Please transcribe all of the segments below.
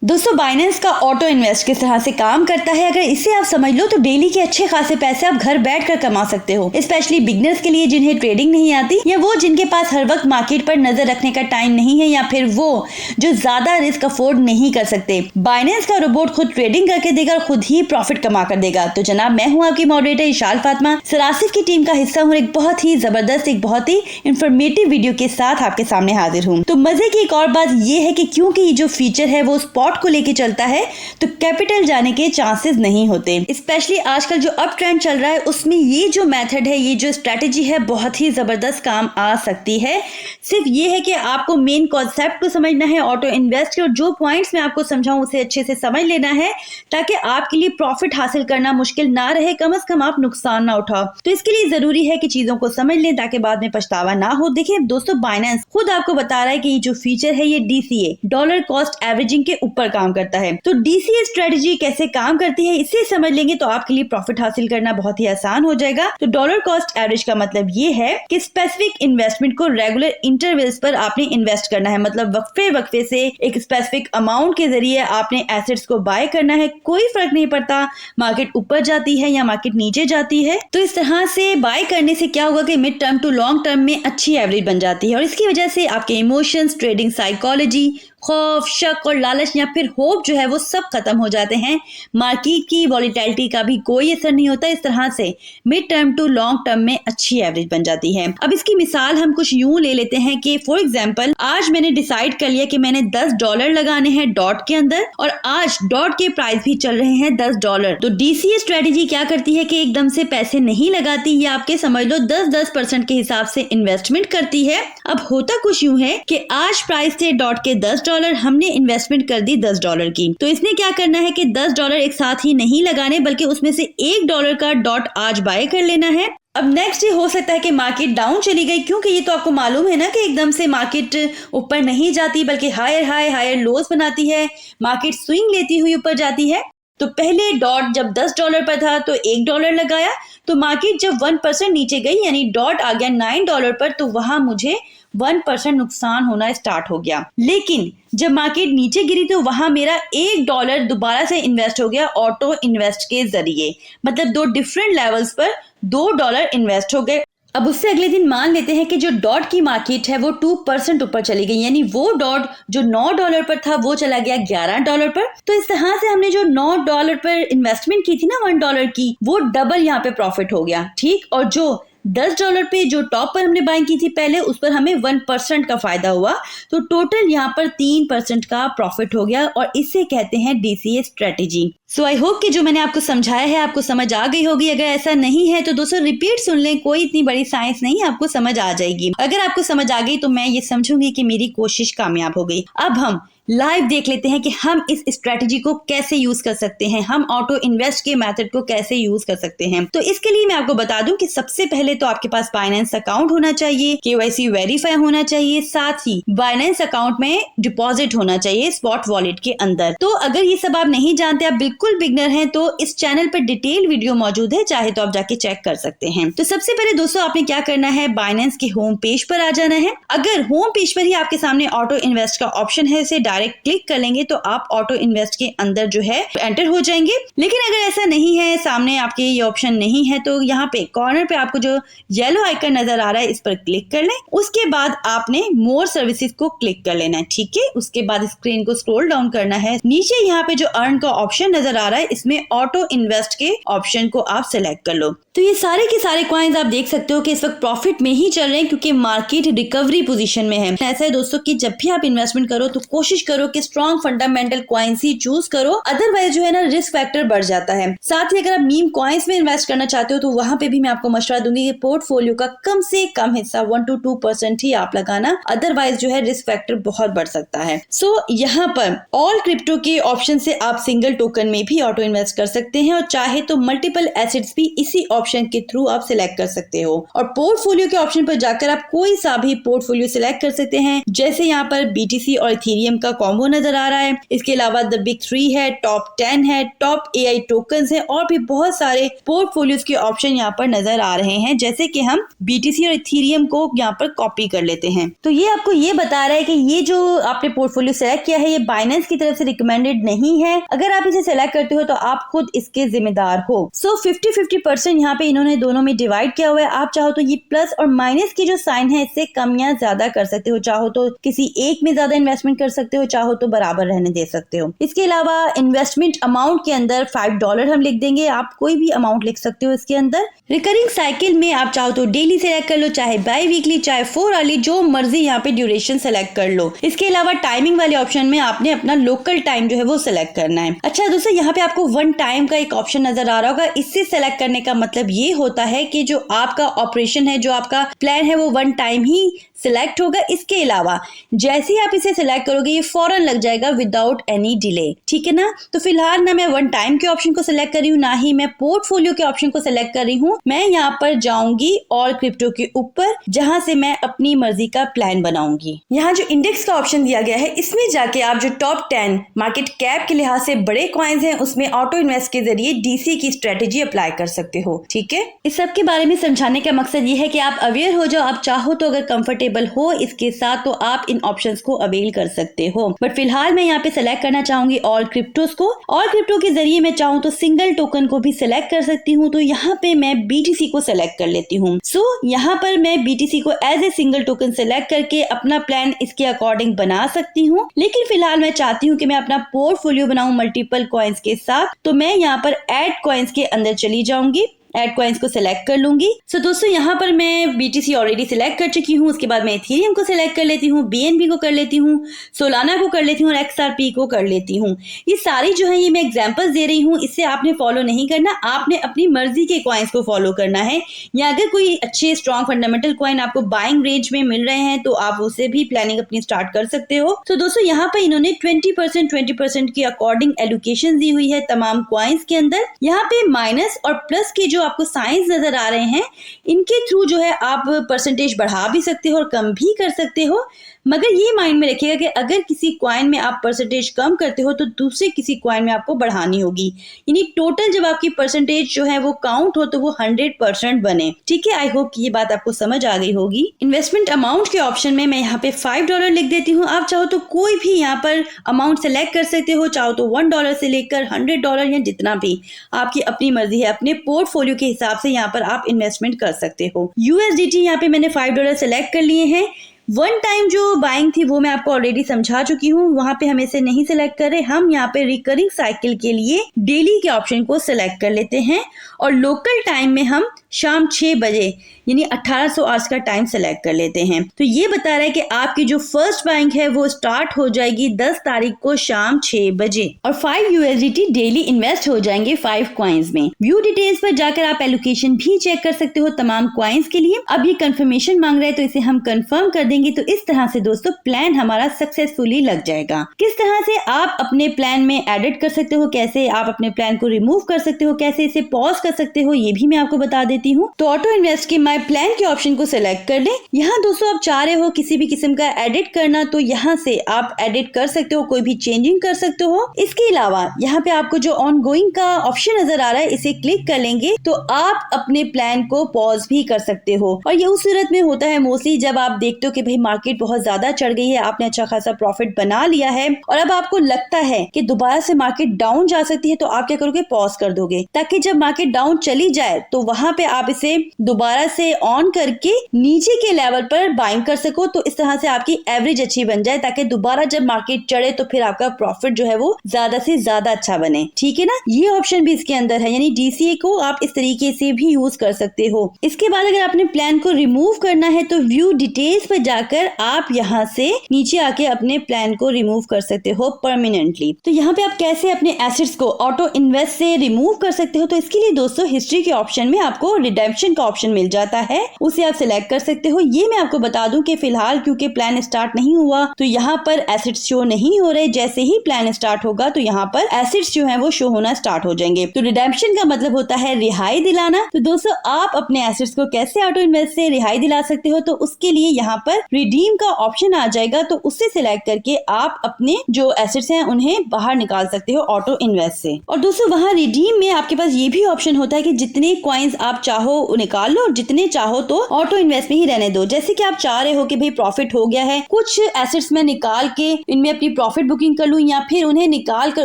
दोस्तों बाइनेंस का auto invest किस तरह से काम करता है, अगर इसे आप समझ लो तो डेली के अच्छे खासे पैसे आप घर बैठकर कमा सकते हो। स्पेशली बिगनर्स के लिए जिन्हें ट्रेडिंग नहीं आती, या वो जिनके पास हर वक्त मार्केट पर नजर रखने का टाइम नहीं है, या फिर वो जो ज्यादा रिस्क अफोर्ड नहीं कर सकते। बाइनेंस का रोबोट खुद ट्रेडिंग करके देगा और खुद ही प्रॉफिट कमा कर देगा। तो जनाब, मैं हूँ आपकी मॉडरेटर इशाल फातिमा, सरासिफ की टीम का हिस्सा हूँ। एक बहुत ही जबरदस्त, एक बहुत ही इंफॉर्मेटिव वीडियो के साथ आपके सामने हाजिर हूँ। तो मजे की एक और बात यह है कि क्योंकि ये जो फीचर है वो स्पॉट को लेके चलता है, तो कैपिटल जाने के चांसेस नहीं होते। स्पेशली आजकल जो अप ट्रेंड चल रहा है उसमें ये जो मेथड है, ये जो स्ट्रेटेजी है, बहुत ही जबरदस्त काम आ सकती है। सिर्फ ये है कि आपको मेन कॉन्सेप्ट को समझना है ऑटो इन्वेस्ट के, और जो पॉइंट्स मैं आपको समझाऊं उसे अच्छे से समझ लेना है ताकि आपके लिए प्रॉफिट हासिल करना मुश्किल ना रहे, कम से कम आप नुकसान ना उठाओ। तो इसके लिए जरूरी है कि चीजों को समझ लें ताकि बाद में पछतावा ना हो। देखिए दोस्तों, बाइनेंस खुद आपको बता रहा है कि ये जो फीचर है ये DCA, डॉलर कॉस्ट एवरेजिंग के ऊपर काम करता है। तो DCA स्ट्रेटेजी कैसे काम करती है इसे समझ लेंगे तो आपके लिए प्रॉफिट हासिल करना बहुत ही आसान हो जाएगा। तो डॉलर कॉस्ट एवरेज का मतलब ये है कि स्पेसिफिक इन्वेस्टमेंट को रेगुलर इंटरवल्स पर आपने इन्वेस्ट करना है। मतलब वक्फे से एक स्पेसिफिक अमाउंट के जरिए आपने एसेट्स को बाय करना है। कोई फर्क नहीं पड़ता मार्केट ऊपर जाती है या मार्केट नीचे जाती है। तो इस तरह से बाय करने से क्या होगा कि mid term to long term में अच्छी एवरेज बन जाती है, और इसकी वजह से आपके इमोशंस, ट्रेडिंग साइकोलॉजी, खौफ, शक और लालच या फिर होप जो है वो सब खत्म हो जाते हैं। मार्केट की वॉलीटिलिटी का भी कोई असर नहीं होता। इस तरह से mid term to long term में अच्छी एवरेज बन जाती है। अब इसकी मिसाल हम कुछ यूं ले लेते हैं कि फॉर एग्जांपल आज मैंने डिसाइड कर लिया कि मैंने $10 लगाने हैं डॉट के अंदर, और आज डॉट के प्राइस भी चल रहे हैं $10। तो DCA स्ट्रेटेजी क्या करती है कि एकदम से पैसे नहीं लगाती, ये आपके समझ लो 10% के हिसाब से इन्वेस्टमेंट करती है। अब होता कुछ यूं है कि आज प्राइस थे डॉट के $10, हमने इन्वेस्टमेंट कर दी $10 की। तो इसने क्या करना है कि $10 एक साथ ही नहीं लगाने, बल्कि उसमें से $1 का डॉट आज बाय कर लेना है। अब नेक्स्ट डे हो सकता है कि मार्केट डाउन चली गई, क्योंकि ये तो आपको मालूम है ना कि एकदम से मार्केट ऊपर नहीं जाती बल्कि हायर हाई हायर लोज बनाती है। मार्केट स्विंग लेती हुई ऊपर जाती है। तो पहले डॉट जब $10 पर था तो $1 लगाया, तो मार्केट जब 1% नीचे गई यानी डॉट आ गया $9 पर, तो वहां मुझे 1% नुकसान होना स्टार्ट हो गया। लेकिन जब मार्केट नीचे गिरी तो वहां मेरा $1 दोबारा से इन्वेस्ट हो गया ऑटो इन्वेस्ट के जरिए। मतलब 2 डिफरेंट लेवल्स पर $2 इन्वेस्ट हो गए। अब उससे अगले दिन मान लेते हैं कि जो डॉट की मार्केट है वो 2% ऊपर चली गई, यानी वो डॉट जो $9 पर था वो चला गया $11 पर। तो इस तरह से हमने जो $9 पर इन्वेस्टमेंट की थी ना $1 की, वो डबल यहाँ पे प्रॉफिट हो गया। ठीक, और जो $10 पे जो टॉप पर हमने बाइंग की थी पहले, उस पर हमें 1% का फायदा हुआ। तो टोटल यहाँ पर 3% का प्रॉफिट हो गया, और इसे कहते हैं DCA strategy. So I hope कि जो मैंने आपको समझाया है आपको समझ आ गई होगी। अगर ऐसा नहीं है तो दोस्तों रिपीट सुन लें, कोई इतनी बड़ी साइंस नहीं, आपको समझ आ जाएगी। अगर आपको समझ आ गई तो मैं ये समझूंगी कि मेरी कोशिश कामयाब हो गई। अब हम लाइव देख लेते हैं कि हम इस स्ट्रेटेजी को कैसे यूज कर सकते हैं, हम ऑटो इन्वेस्ट के मेथड को कैसे यूज कर सकते हैं। तो इसके लिए मैं आपको बता दूं कि सबसे पहले तो आपके पास बाइनेंस अकाउंट होना चाहिए, KYC वेरीफाई होना चाहिए, साथ ही बाइनेंस अकाउंट में डिपॉजिट होना चाहिए स्पॉट वॉलेट के अंदर। तो अगर ये सब आप नहीं जानते, आप बिल्कुल बिगनर हैं, तो इस चैनल पर डिटेल वीडियो मौजूद है, चाहे तो आप जाके चेक कर सकते हैं। तो सबसे पहले दोस्तों आपने क्या करना है, बाइनेंस के होम पेज पर आ जाना है। अगर होम पेज पर ही आपके सामने ऑटो इन्वेस्ट का ऑप्शन है, इसे डायरेक्ट क्लिक कर लेंगे तो आप ऑटो इन्वेस्ट के अंदर जो है एंटर हो जाएंगे। लेकिन अगर ऐसा नहीं है, सामने आपके ये ऑप्शन नहीं है, तो यहाँ पे कॉर्नर पे आपको जो येलो आइकन नजर आ रहा है इस पर क्लिक कर लें। उसके बाद आपने मोर सर्विसेज को क्लिक कर लेना है। ठीक है, उसके बाद स्क्रीन को स्क्रॉल डाउन करना है। नीचे यहाँ पे जो अर्न का ऑप्शन नजर आ रहा है, इसमें ऑटो इन्वेस्ट के ऑप्शन को आप सिलेक्ट कर लो। तो ये सारे के सारे कॉइन्स आप देख सकते हो कि इस वक्त प्रॉफिट में ही चल रहे हैं, क्योंकि मार्केट रिकवरी पोजीशन में है। ऐसा है दोस्तों कि जब भी आप इन्वेस्टमेंट करो तो कोशिश करो कि स्ट्रॉन्ग फंडामेंटल कॉइन्स ही चूज करो, अदरवाइज जो है ना रिस्क फैक्टर बढ़ जाता है। साथ ही अगर आप मीम कॉइन्स में इन्वेस्ट करना चाहते हो तो वहां पे भी मैं आपको मशवरा दूंगी कि पोर्टफोलियो का कम से कम हिस्सा 1 to 2% ही आप लगाना, अदरवाइज जो है रिस्क फैक्टर बहुत बढ़ सकता है। सो यहाँ पर ऑल क्रिप्टो के ऑप्शन से आप सिंगल टोकन में भी ऑटो इन्वेस्ट कर सकते हैं, और चाहे तो मल्टीपल एसेट्स भी इसी ऑप्शन के थ्रू आप सिलेक्ट कर सकते हो। और पोर्टफोलियो के ऑप्शन पर जाकर आप कोई सा भी पोर्टफोलियो सिलेक्ट कर सकते हैं, जैसे यहाँ पर BTC और इथेरियम का कॉम्बो नजर आ रहा है। इसके अलावा द बिग 3 है, टॉप 10 है, टॉप AI टोकन्स है और भी बहुत सारे पोर्टफोलियोज के ऑप्शन यहाँ पर नजर आ रहे हैं। जैसे कि हम BTC और इथेरियम को यहाँ पर कॉपी कर लेते हैं। तो ये आपको ये बता रहा है कि ये जो आपने पोर्टफोलियो सेलेक्ट किया है ये बाइनेंस की तरफ से रिकमेंडेड नहीं है। अगर आप इसे सेलेक्ट करते हो तो आप खुद इसके जिम्मेदार हो। 50-50% यहाँ पे इन्होंने दोनों में डिवाइड किया हुआ है। आप चाहो तो ये प्लस और माइनस की जो साइन है इससे कम या ज्यादा कर सकते हो। चाहो तो किसी एक में ज्यादा इन्वेस्टमेंट कर सकते हो, चाहो तो बराबर रहने दे सकते हो। इसके अलावा इन्वेस्टमेंट अमाउंट के अंदर $5 हम लिख देंगे। आप कोई भी अमाउंट लिख सकते हो इसके अंदर। रिकरिंग साइकिल में आप चाहो तो डेली सेलेक्ट कर लो, चाहे बाई वीकली, चाहे 4 आवर्ली, जो मर्जी यहाँ पे ड्यूरेशन सेलेक्ट कर लो। इसके अलावा टाइमिंग वाले ऑप्शन में आपने अपना लोकल टाइम जो है वो सेलेक्ट करना है। अच्छा दोस्तों, यहाँ पे आपको 1 टाइम का एक ऑप्शन नजर आ रहा होगा। इससे सेलेक्ट करने का मतलब ये होता है कि जो आपका ऑपरेशन है, जो आपका प्लान है वो 1 टाइम ही सिलेक्ट होगा। इसके अलावा जैसे ही आप इसे सिलेक्ट करोगे ये फौरन लग जाएगा विदाउट एनी डिले, ठीक है ना। तो फिलहाल ना मैं 1 टाइम के ऑप्शन को सिलेक्ट कर रही हूँ, ना ही मैं पोर्टफोलियो के ऑप्शन को सिलेक्ट कर रही हूँ। मैं यहाँ पर जाऊंगी ऑल क्रिप्टो के ऊपर, जहां से मैं अपनी मर्जी का प्लान बनाऊंगी। यहाँ जो इंडेक्स का ऑप्शन दिया गया है इसमें जाके आप जो टॉप 10 मार्केट कैप के लिहाज से बड़े कॉइन्स हैं उसमें ऑटो इन्वेस्ट के जरिए DC की स्ट्रेटेजी अप्लाई कर सकते हो, ठीक है। इस सब के बारे में समझाने का मकसद ये है कि आप अवेयर हो जाओ। आप चाहो तो अगर कंफर्टेबल हो इसके साथ तो आप इन ऑप्शंस को अवेल कर सकते हो। बट फिलहाल मैं यहाँ पे सेलेक्ट करना चाहूंगी ऑल क्रिप्टोस को। ऑल क्रिप्टो के जरिए मैं चाहूँ तो सिंगल टोकन को भी सिलेक्ट कर सकती हूँ। तो यहाँ पे मैं BTC को सिलेक्ट कर लेती हूँ। सो यहाँ पर मैं BTC को as a single token select करके अपना प्लान इसके अकॉर्डिंग बना सकती हूँ। लेकिन फिलहाल मैं चाहती हूँ कि मैं अपना पोर्टफोलियो बनाऊं मल्टीपल कॉइन्स के साथ। तो मैं यहाँ पर ऐड कॉइन्स के अंदर चली जाऊंगी, ऐड कॉइन्स को सिलेक्ट कर लूंगी। सो दोस्तों यहाँ पर मैं BTC ऑलरेडी सिलेक्ट कर चुकी हूँ। उसके बाद मैं इथेरियम को सिलेक्ट कर लेती हूँ, BNB को कर लेती हूँ, सोलाना को कर लेती हूँ और XRP को कर लेती हूँ। ये सारी जो है ये मैं एग्जांपल्स दे रही हूँ, इससे आपने फॉलो नहीं करना, आपने अपनी मर्जी के कॉइन्स को फॉलो करना है। या अगर कोई अच्छे स्ट्रॉन्ग फंडामेंटल कॉइन आपको बाइंग रेंज में मिल रहे हैं तो आप उसे भी प्लानिंग अपनी स्टार्ट कर सकते हो। तो दोस्तों यहाँ पर इन्होंने 20% की अकॉर्डिंग एलोकेशन दी हुई है तमाम कॉइन्स के अंदर। यहाँ पे माइनस और प्लस के जो आपको साइंस नजर आ रहे हैं इनके थ्रू जो है आप परसेंटेज बढ़ा भी सकते हो और कम भी कर सकते हो। मगर ये माइंड में रखिएगा कि अगर किसी कॉइन में आप परसेंटेज कम करते हो तो दूसरे किसी कॉइन में आपको बढ़ानी होगी। यानी टोटल जब आपकी परसेंटेज जो है वो काउंट हो तो वो 100% बने, ठीक है। आई होप कि ये बात आपको समझ आ गई होगी। इन्वेस्टमेंट अमाउंट के ऑप्शन में मैं यहाँ पे $5 लिख देती हूँ। आप चाहो तो कोई भी यहाँ पर अमाउंट सेलेक्ट कर सकते हो, चाहो तो $1 से लेकर $100 या जितना भी, आपकी अपनी मर्जी है। अपने पोर्टफोलियो के हिसाब से यहाँ पर आप इन्वेस्टमेंट कर सकते हो। USDT यहाँ पे मैंने $5 सेलेक्ट कर लिए हैं। 1 टाइम जो बाइंग थी वो मैं आपको ऑलरेडी समझा चुकी हूँ, वहां पे हम इसे नहीं सिलेक्ट कर रहे। हम यहाँ पे रिकरिंग साइकिल के लिए डेली के ऑप्शन को सिलेक्ट कर लेते हैं और लोकल टाइम में हम शाम 6 बजे यानी 1800 आवर्स का टाइम सेलेक्ट कर लेते हैं। तो ये बता रहा है कि आपकी जो फर्स्ट बाइंग है वो स्टार्ट हो जाएगी 10 तारीख को शाम 6 बजे और 5 USDT डेली इन्वेस्ट हो जाएंगे 5 कॉइन्स में। व्यू डिटेल्स पर जाकर आप एलोकेशन भी चेक कर सकते हो तमाम कॉइन्स के लिए। अब ये कंफर्मेशन मांग रहा है तो इसे हम कंफर्म कर देंगे। तो इस तरह से दोस्तों प्लान हमारा सक्सेसफुली लग जाएगा। किस तरह से आप अपने प्लान में एडिट कर सकते हो, कैसे आप अपने प्लान को रिमूव कर सकते हो, कैसे इसे पॉज कर सकते हो, ये भी मैं आपको बता देती हूँ। तो ऑटो इन्वेस्ट के माय प्लान के ऑप्शन को सिलेक्ट कर लें। यहाँ दोस्तों आप चाह रहे हो किसी भी किस्म का एडिट करना तो यहाँ से आप एडिट कर सकते हो, कोई भी चेंजिंग कर सकते हो। इसके अलावा यहाँ पे आपको जो ऑन गोइंग का ऑप्शन नजर आ रहा है इसे क्लिक कर लेंगे तो आप अपने प्लान को पॉज भी कर सकते हो। और ये उस सूरत में होता है मोस्टली जब आप देखते हो कि भाई मार्केट बहुत ज्यादा चढ़ गई है, आपने अच्छा खासा प्रॉफिट बना लिया है और अब आपको लगता है कि दोबारा से मार्केट डाउन जा सकती है, तो आप क्या करोगे, पॉज कर दोगे ताकि जब मार्केट डाउन चली जाए तो वहां पे आप इसे दोबारा से ऑन करके नीचे के लेवल पर बाइंग कर सको। तो इस तरह से आपकी एवरेज अच्छी बन जाए ताकि दोबारा जब मार्केट चढ़े तो फिर आपका प्रॉफिट जो है वो ज्यादा से ज्यादा अच्छा बने, ठीक है ना। ये ऑप्शन भी इसके अंदर है, यानी DCA को आप इस तरीके से भी यूज कर सकते हो। इसके बाद अगर आपने प्लान को रिमूव करना है तो व्यू डिटेल्स पर जाकर आप यहाँ से नीचे आके अपने प्लान को रिमूव कर सकते हो परमानेंटली। तो यहाँ पे आप कैसे अपने एसेट्स को ऑटो इन्वेस्ट से रिमूव कर सकते हो, तो इसके लिए दोस्तों हिस्ट्री के ऑप्शन में आपको रिडेम्पशन का ऑप्शन मिल जाता है, उसे आप सिलेक्ट कर सकते हो। ये मैं आपको बता दूं कि फिलहाल क्योंकि प्लान स्टार्ट नहीं हुआ तो यहाँ पर एसेट्स शो नहीं हो रहे। जैसे ही प्लान स्टार्ट होगा तो यहाँ पर एसेट्स जो है वो शो होना स्टार्ट हो जाएंगे। तो रिडेम्पशन का मतलब होता है रिहाई दिलाना। तो दोस्तों आप अपने एसेट्स को कैसे ऑटो इन्वेस्ट से रिहाई दिला सकते हो, तो उसके लिए यहाँ पर रिडीम का ऑप्शन आ जाएगा, तो उससे सिलेक्ट करके आप अपने जो एसेट्स हैं उन्हें बाहर निकाल सकते हो ऑटो इन्वेस्ट से। और दोस्तों वहाँ रिडीम में आपके पास ये भी ऑप्शन होता है कि जितने कॉइन्स आप चाहो निकाल लो और जितने चाहो तो ऑटो इन्वेस्ट में ही रहने दो। जैसे कि आप चाह रहे हो कि भाई प्रॉफिट हो गया है, कुछ एसेट्स में निकाल के इनमें अपनी प्रॉफिट बुकिंग कर लूं या फिर उन्हें निकाल कर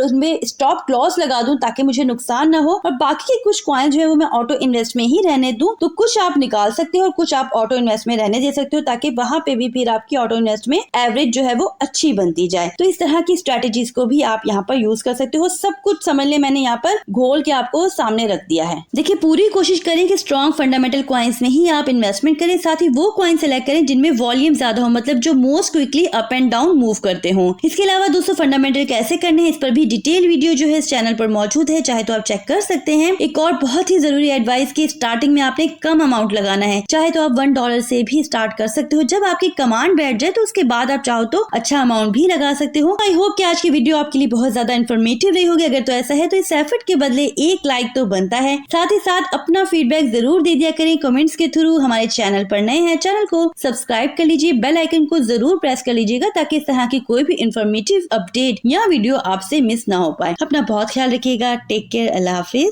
उसमें स्टॉप क्लॉज लगा दूं ताकि मुझे नुकसान ना हो, और बाकी के कुछ कॉइन जो है वो मैं ऑटो इन्वेस्ट में ही रहने दूं। तो कुछ आप निकाल सकते हो और कुछ आप ऑटो इन्वेस्ट में रहने दे सकते हो, ताकि वहां पे भी फिर आपकी ऑटो इन्वेस्ट में एवरेज जो है वो अच्छी बनती जाए। तो इस तरह की स्ट्रेटेजीज को भी आप यहाँ पर यूज कर सकते हो। सब कुछ समझ ले मैंने यहाँ पर घोल के आपको सामने रख दिया है। देखिए पूरी कोशिश करें कि स्ट्रॉन्ग फंडामेंटल कॉइन्स में ही आप इन्वेस्टमेंट करें, साथ ही वो कॉइन सेलेक्ट करें जिनमें वॉल्यूम ज्यादा हो, मतलब जो most quickly up and down move करते हो। इसके अलावा दोस्तों फंडामेंटल कैसे करने हैं इस पर भी डिटेल वीडियो जो है इस चैनल पर मौजूद है, चाहे तो आप चेक कर सकते हैं। एक और बहुत ही जरूरी एडवाइस कि स्टार्टिंग में आपने कम अमाउंट लगाना है, चाहे तो आप $1 से भी स्टार्ट कर सकते हो। जब आपकी कमांड बैठ जाए तो उसके बाद आप चाहो तो अच्छा अमाउंट भी लगा सकते हो। आई होप कि आज की वीडियो आपके लिए बहुत ज्यादा इन्फॉर्मेटिव रही होगी। अगर तो ऐसा है तो इस एफर्ट के बदले एक लाइक तो बनता है। साथ ही साथ अपना फीडबैक जरूर दे दिया करें कमेंट्स के थ्रू। हमारे चैनल पर नए हैं, चैनल को सब्सक्राइब कर लीजिए, बेल आइकन को जरूर प्रेस कर लीजिएगा ताकि इस तरह की कोई भी इन्फॉर्मेटिव अपडेट या वीडियो आपसे मिस ना हो पाए। अपना बहुत ख्याल रखिएगा। Take care. अल्लाह हाफिज।